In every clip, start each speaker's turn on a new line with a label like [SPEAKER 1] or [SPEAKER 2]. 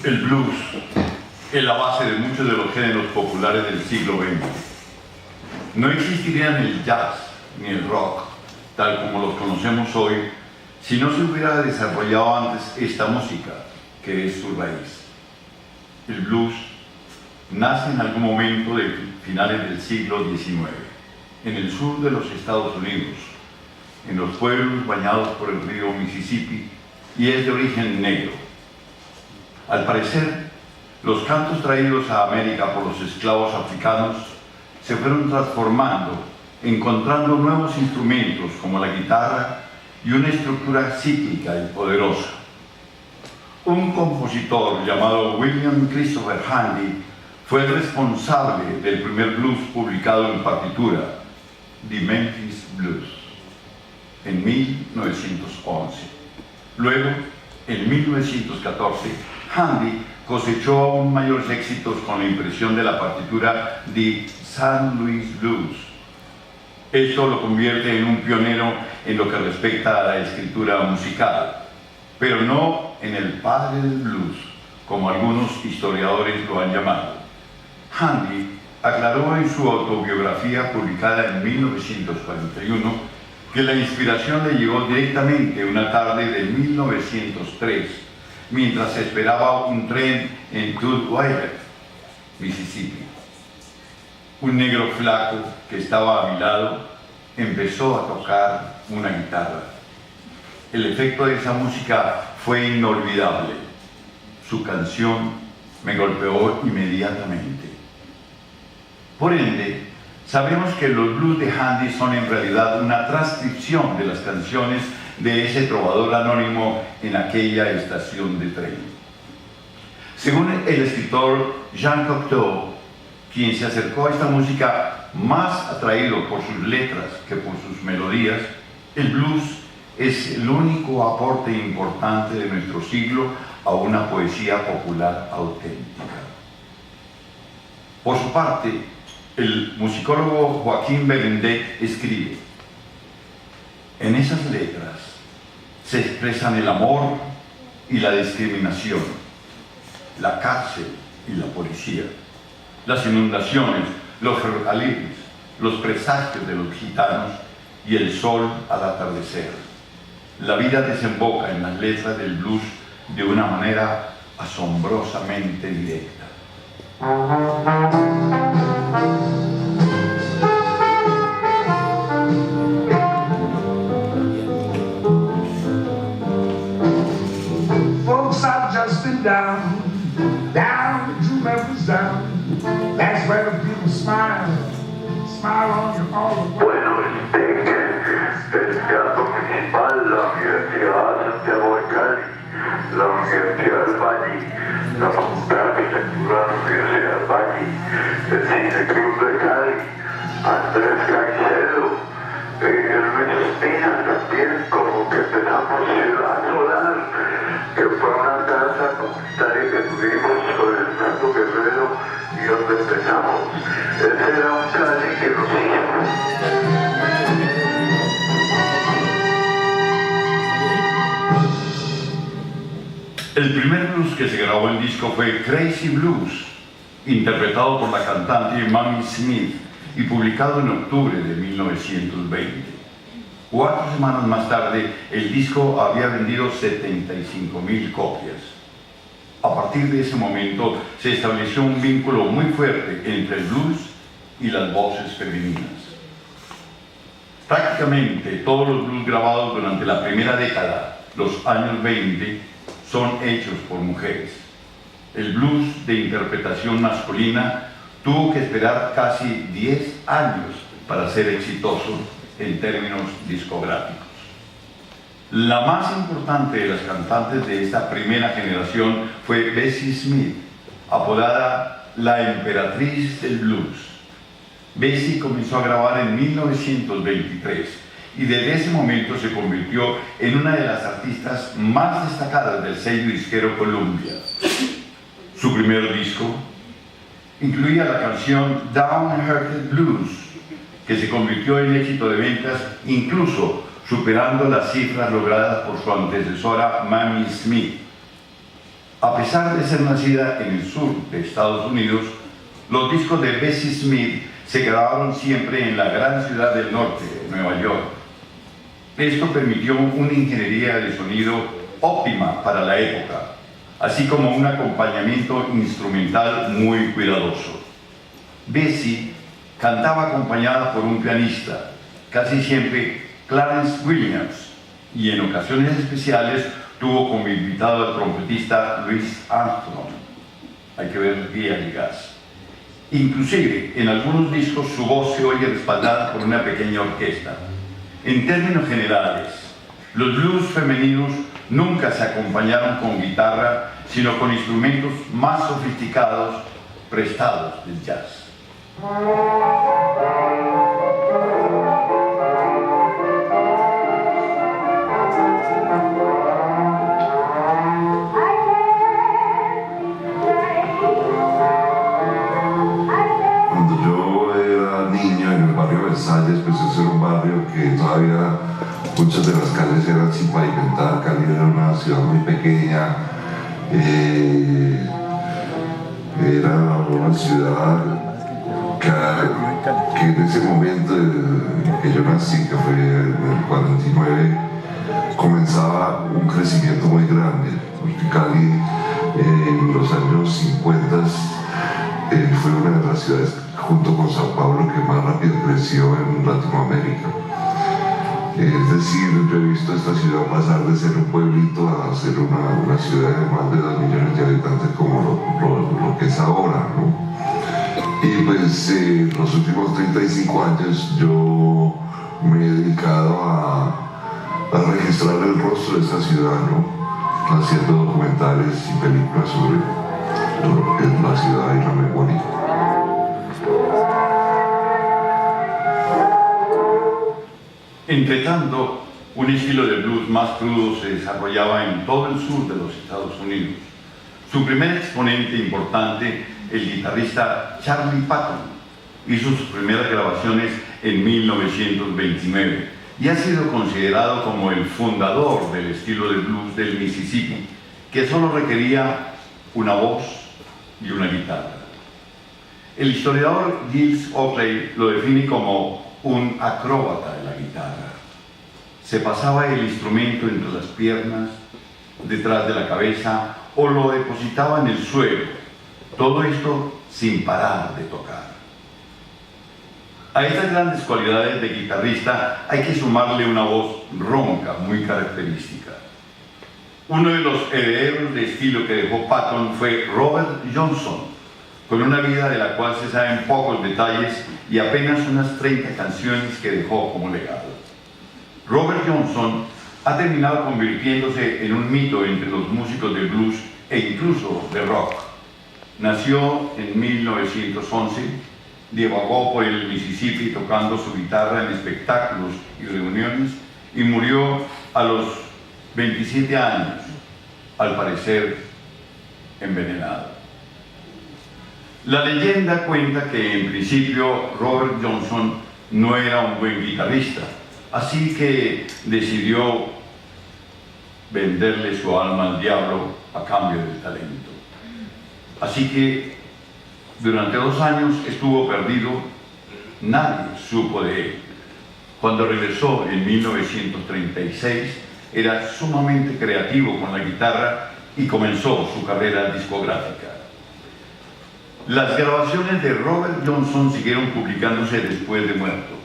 [SPEAKER 1] El blues es la base de muchos de los géneros populares del siglo XX. No existirían el jazz ni el rock, tal como los conocemos hoy, si no se hubiera desarrollado antes esta música, que es su raíz. El blues nace en algún momento de finales del siglo XIX, en el sur de los Estados Unidos, en los pueblos bañados por el río Mississippi, y es de origen negro. Al parecer, los cantos traídos a América por los esclavos africanos se fueron transformando, encontrando nuevos instrumentos como la guitarra y una estructura cíclica y poderosa. Un compositor llamado William Christopher Handy fue el responsable del primer blues publicado en partitura, The Memphis Blues, en 1911. Luego, en 1914, Handy cosechó aún mayores éxitos con la impresión de la partitura The St. Louis Blues. Esto lo convierte en un pionero en lo que respecta a la escritura musical, pero no en el padre del blues, como algunos historiadores lo han llamado. Handy aclaró en su autobiografía publicada en 1941 que la inspiración le llegó directamente una tarde de 1903, mientras esperaba un tren en Tutwiler, Mississippi. Un negro flaco que estaba a mi lado empezó a tocar una guitarra. El efecto de esa música fue inolvidable. Su canción me golpeó inmediatamente. Por ende, sabemos que los blues de Handy son en realidad una transcripción de las canciones de ese trovador anónimo en aquella estación de tren. Según el escritor Jean Cocteau, quien se acercó a esta música más atraído por sus letras que por sus melodías, el blues es el único aporte importante de nuestro siglo a una poesía popular auténtica. Por su parte, el musicólogo Joaquín Berendet escribe: en esas letras se expresan el amor y la discriminación, la cárcel y la policía, las inundaciones, los ferrocarriles, los presagios de los gitanos y el sol al atardecer. La vida desemboca en las letras del blues de una manera asombrosamente directa.
[SPEAKER 2] Folks, I've just been down to Memphis down. That's where the people smile on you all the way.
[SPEAKER 3] Bueno, el teatro principal, la Universidad Santiago de Cali, la Universidad del Valle, la Facultad de Arquitectura de la Universidad del Valle, el Cine Club de Cali, Andrés Caicedo, Luis Espina también, como que empezamos Ciudad Solar, que fue una casa comunitaria que tuvimos con el Fernando Guerrero y donde empezamos. Ese era un Cali que nos hizo.
[SPEAKER 1] El primer blues que se grabó en disco fue Crazy Blues, interpretado por la cantante Mamie Smith y publicado en octubre de 1920. 4 semanas más tarde, el disco había vendido 75,000 copias. A partir de ese momento se estableció un vínculo muy fuerte entre el blues y las voces femeninas. Prácticamente todos los blues grabados durante la primera década, los años 20, son hechos por mujeres. El blues de interpretación masculina tuvo que esperar casi 10 años para ser exitoso en términos discográficos. La más importante de las cantantes de esta primera generación fue Bessie Smith, apodada la emperatriz del blues. Bessie comenzó a grabar en 1923 y desde ese momento se convirtió en una de las artistas más destacadas del sello disquero Columbia. Su primer disco incluía la canción Downhearted Blues, que se convirtió en éxito de ventas, incluso superando las cifras logradas por su antecesora Mamie Smith. A pesar de ser nacida en el sur de Estados Unidos, los discos de Bessie Smith se grabaron siempre en la gran ciudad del norte, Nueva York. Esto permitió una ingeniería de sonido óptima para la época, así como un acompañamiento instrumental muy cuidadoso. Bessie cantaba acompañada por un pianista, casi siempre Clarence Williams, y en ocasiones especiales tuvo como invitado al trompetista Louis Armstrong. Hay que ver Guía de Gas. Inclusive, en algunos discos su voz se oye respaldada por una pequeña orquesta. En términos generales, los blues femeninos nunca se acompañaron con guitarra, sino con instrumentos más sofisticados prestados del jazz.
[SPEAKER 4] Versalles, pues ese era un barrio que todavía muchas de las calles eran sin pavimentar. Cali era una ciudad muy pequeña, era una ciudad que en ese momento que yo nací, que fue en el 49, comenzaba un crecimiento muy grande, porque Cali en los años 50 fue una de las ciudades, junto con Sao Paulo, que más rápido creció en Latinoamérica. Es decir, yo he visto esta ciudad pasar de ser un pueblito a ser una ciudad de más de 2 millones de habitantes, como lo que es ahora, ¿no? Y pues los últimos 35 años yo me he dedicado a registrar el rostro de esta ciudad, ¿no? Haciendo documentales y películas sobre lo que es la ciudad y la memoria.
[SPEAKER 1] Entretanto, un estilo de blues más crudo se desarrollaba en todo el sur de los Estados Unidos. Su primer exponente importante, el guitarrista Charlie Patton, hizo sus primeras grabaciones en 1929 y ha sido considerado como el fundador del estilo de blues del Mississippi, que solo requería una voz y una guitarra. El historiador Giles Oakley lo define como un acróbata de la guitarra. Se pasaba el instrumento entre las piernas, detrás de la cabeza, o lo depositaba en el suelo. Todo esto sin parar de tocar. A estas grandes cualidades de guitarrista hay que sumarle una voz ronca muy característica. Uno de los herederos de estilo que dejó Patton fue Robert Johnson, con una vida de la cual se saben pocos detalles y apenas unas 30 canciones que dejó como legado. Robert Johnson ha terminado convirtiéndose en un mito entre los músicos de blues e incluso de rock. Nació en 1911, divagó por el Mississippi tocando su guitarra en espectáculos y reuniones y murió a los 27 años, al parecer envenenado. La leyenda cuenta que en principio Robert Johnson no era un buen guitarrista, así que decidió venderle su alma al diablo a cambio del talento. Así que durante 2 años estuvo perdido, nadie supo de él. Cuando regresó en 1936, era sumamente creativo con la guitarra y comenzó su carrera discográfica. Las grabaciones de Robert Johnson siguieron publicándose después de muerto.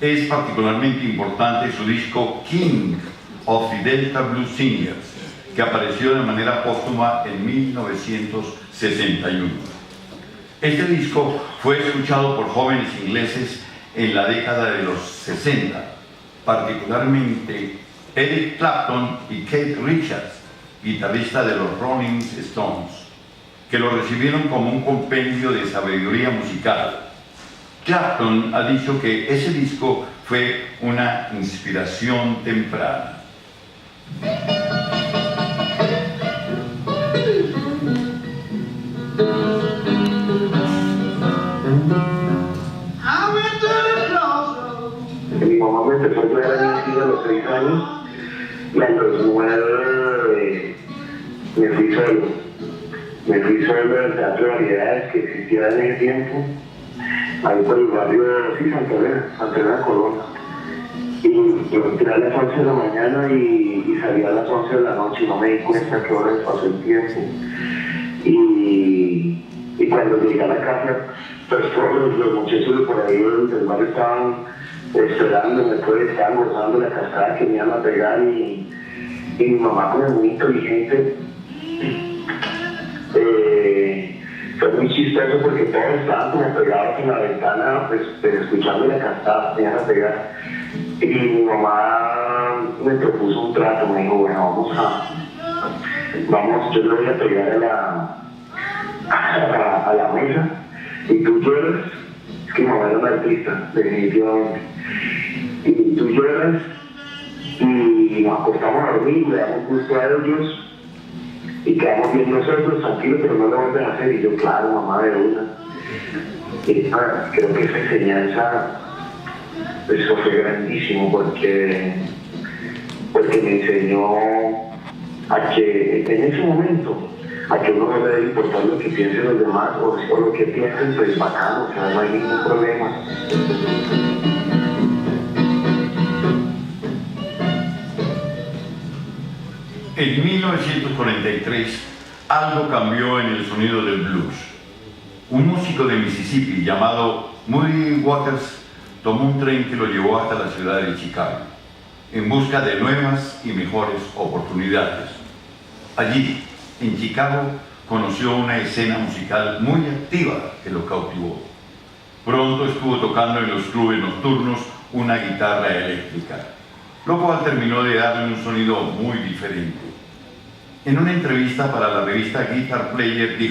[SPEAKER 1] Es particularmente importante su disco King of the Delta Blues Singers, que apareció de manera póstuma en 1961. Este disco fue escuchado por jóvenes ingleses en la década de los 60, particularmente Eric Clapton y Keith Richards, guitarrista de los Rolling Stones, que lo recibieron como un compendio de sabiduría musical. Clapton ha dicho que ese disco fue una inspiración temprana.
[SPEAKER 3] Mi mamá me empezó a ayudar a mis hijos a los 6 años y a los 9 me fui solo. Me fui solo al Teatro de Variedades que existía en ese tiempo, ahí por el barrio de Santa Elena Colón. Y yo entré a las 11 de la mañana y salí a las 11 de la noche y no me di cuenta que hora pasó el tiempo. Y cuando llegué a la casa, pues todos los muchachos de por ahí del barrio estaban esperándome, pues estaban gozando la cascada que me iban a pegar y mi mamá, como muy inteligente, fue muy chistoso porque todos estaban como pegados en la ventana, pues escuchando la cascada, me iban a pegar. Y mi mamá me propuso un trato, me dijo, bueno, yo le voy a pegar a la mesa y tú lloras, es que mi mamá era una artista, definitivamente, y tú lloras y nos acostamos a dormir, le damos gusto a ellos y quedamos bien nosotros tranquilos, pero no lo vuelven a hacer. Y yo, claro, mamá, de una. Y creo que esa enseñanza, eso fue grandísimo porque me enseñó a que en ese momento, a que uno no le debe importar lo que piensen los demás o lo que piensen, pues bacano, o sea, no hay ningún problema.
[SPEAKER 1] En 1943, algo cambió en el sonido del blues. Un músico de Mississippi llamado Muddy Waters tomó un tren que lo llevó hasta la ciudad de Chicago, en busca de nuevas y mejores oportunidades. Allí, en Chicago, conoció una escena musical muy activa que lo cautivó. Pronto estuvo tocando en los clubes nocturnos una guitarra eléctrica, lo cual terminó de darle un sonido muy diferente. En una entrevista para la revista Guitar Player dijo: